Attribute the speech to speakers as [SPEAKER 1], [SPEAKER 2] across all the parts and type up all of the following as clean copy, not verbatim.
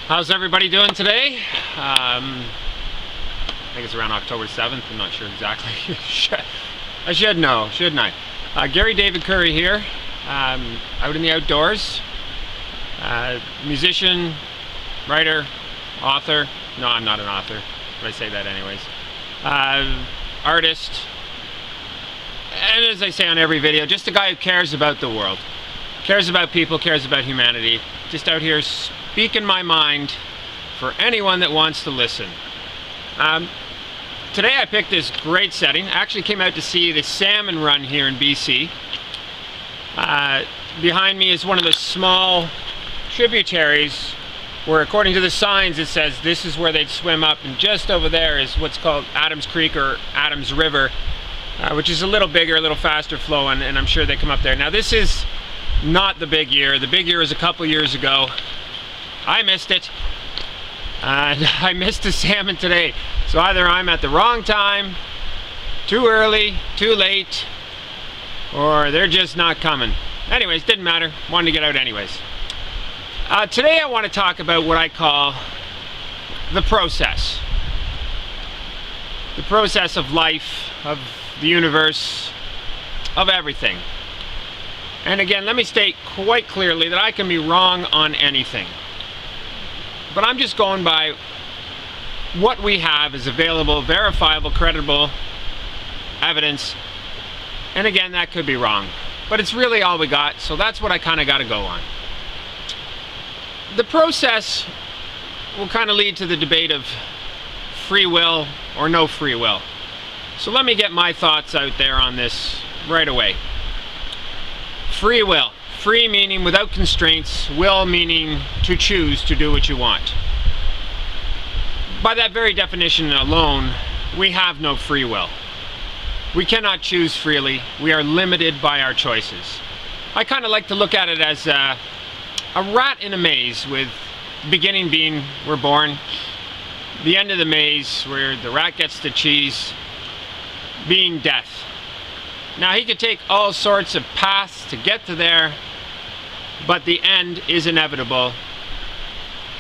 [SPEAKER 1] How's everybody doing today? I think it's around October 7th. I'm not sure exactly. I should know, shouldn't I? Gary David Currie here, out in the outdoors. Musician, writer, author. No, I'm not an author, but I say that anyways. Artist. And as I say on every video, just a guy who cares about the world. Cares about people, cares about humanity. Just out here speaking my mind for anyone that wants to listen. Today I picked this great setting. I actually came out to see the salmon run here in BC. Behind me is one of the small tributaries where, according to the signs, it says this is where they'd swim up, and just over there is what's called Adams Creek or Adams River, which is a little bigger, a little faster flowing, and I'm sure they come up there. Now this is not the big year. The big year is a couple years ago. I missed it. I missed the salmon today. So either I'm at the wrong time, too early, too late, or they're just not coming. Anyways, didn't matter. Wanted to get out anyways. Today I want to talk about what I call the process. The process of life, of the universe, of everything. And again, let me state quite clearly that I can be wrong on anything. But I'm just going by what we have as available, verifiable, credible evidence. And again, that could be wrong. But it's really all we got, so that's what I kind of got to go on. The process will kind of lead to the debate of free will or no free will. So let me get my thoughts out there on this right away. Free will. Free meaning without constraints, will meaning to choose to do what you want. By that very definition alone, we have no free will. We cannot choose freely. We are limited by our choices. I kind of like to look at it as a rat in a maze, with the beginning being we're born, the end of the maze where the rat gets the cheese being death. Now he could take all sorts of paths to get to there, but the end is inevitable.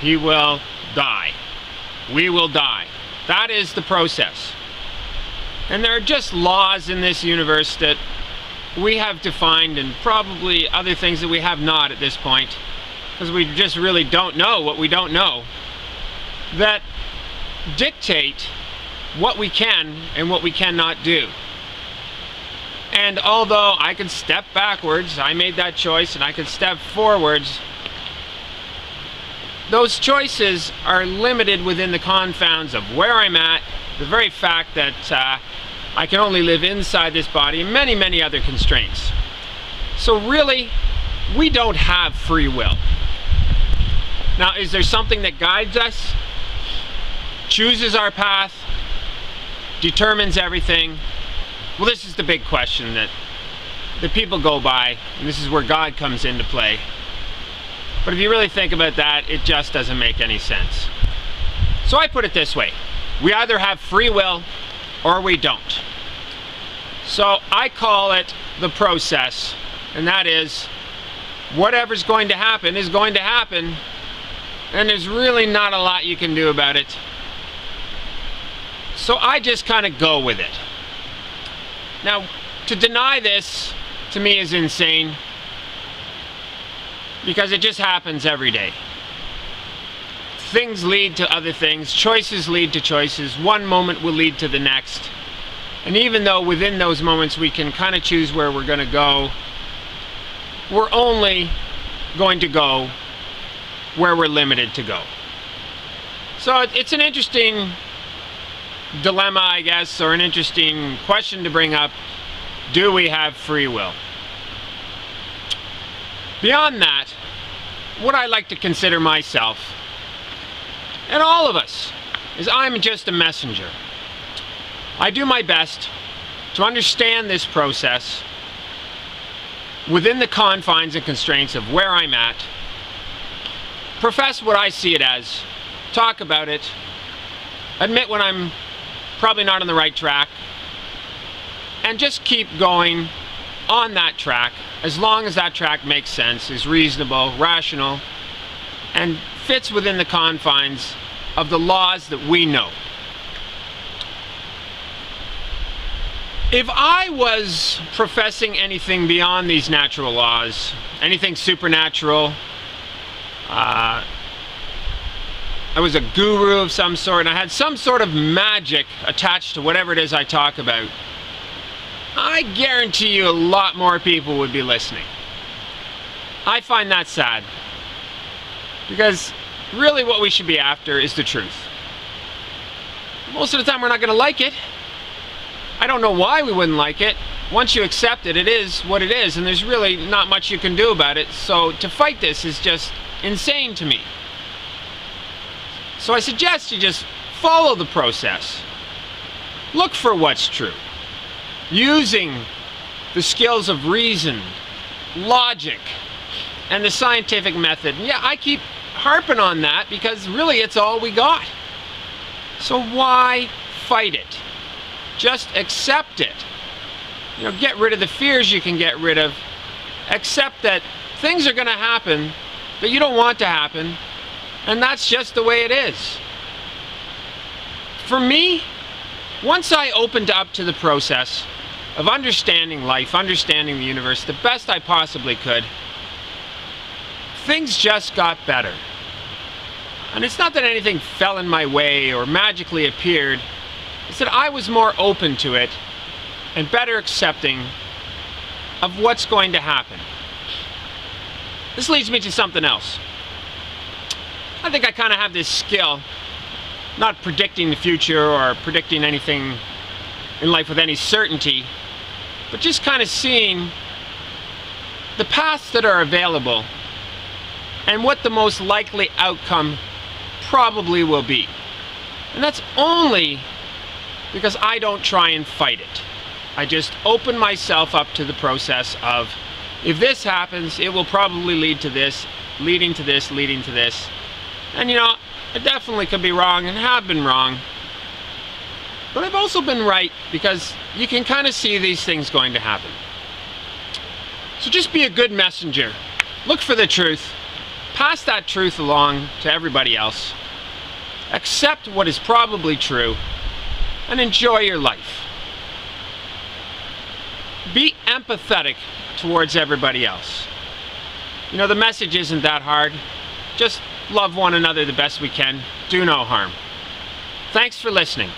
[SPEAKER 1] He will die. We will die. That is the process. And there are just laws in this universe that we have defined, and probably other things that we have not at this point, because we just really don't know what we don't know, that dictate what we can and what we cannot do. And although I could step backwards, I made that choice, and I could step forwards, those choices are limited within the confines of where I'm at, the very fact that I can only live inside this body, and many, many other constraints. So really, we don't have free will. Now, is there something that guides us, chooses our path, determines everything? Well, this is the big question that people go by, and this is where God comes into play. But if you really think about that, it just doesn't make any sense. So I put it this way. We either have free will or we don't. So I call it the process, and that is whatever's going to happen is going to happen, and there's really not a lot you can do about it. So I just kind of go with it. Now, to deny this, to me, is insane, because it just happens every day. Things lead to other things, choices lead to choices, one moment will lead to the next. And even though within those moments we can kind of choose where we're going to go, we're only going to go where we're limited to go. So it's an interesting dilemma, I guess, or an interesting question to bring up. Do we have free will? Beyond that, what I like to consider myself, and all of us, is I'm just a messenger. I do my best to understand this process within the confines and constraints of where I'm at, profess what I see it as, talk about it, admit when I'm probably not on the right track, and just keep going on that track as long as that track makes sense, is reasonable, rational, and fits within the confines of the laws that we know. If I was professing anything beyond these natural laws, anything supernatural, I was a guru of some sort, and I had some sort of magic attached to whatever it is I talk about, I guarantee you a lot more people would be listening. I find that sad, because really what we should be after is the truth. Most of the time we're not going to like it. I don't know why we wouldn't like it. Once you accept it, it is what it is, and there's really not much you can do about it. So to fight this is just insane to me. So I suggest you just follow the process. Look for what's true. Using the skills of reason, logic, and the scientific method. And yeah, I keep harping on that because really it's all we got. So why fight it? Just accept it. Get rid of the fears you can get rid of. Accept that things are going to happen that you don't want to happen, and that's just the way it is. For me, once I opened up to the process of understanding life, understanding the universe the best I possibly could, things just got better. And it's not that anything fell in my way or magically appeared. It's that I was more open to it and better accepting of what's going to happen. This leads me to something else. I think I kind of have this skill, not predicting the future or predicting anything in life with any certainty, but just kind of seeing the paths that are available and what the most likely outcome probably will be. And that's only because I don't try and fight it. I just open myself up to the process of, if this happens, it will probably lead to this, leading to this, leading to this. And I definitely could be wrong and have been wrong. But I've also been right, because you can kind of see these things going to happen. So just be a good messenger. Look for the truth. Pass that truth along to everybody else. Accept what is probably true. And enjoy your life. Be empathetic towards everybody else. The message isn't that hard. Just love one another the best we can. Do no harm. Thanks for listening.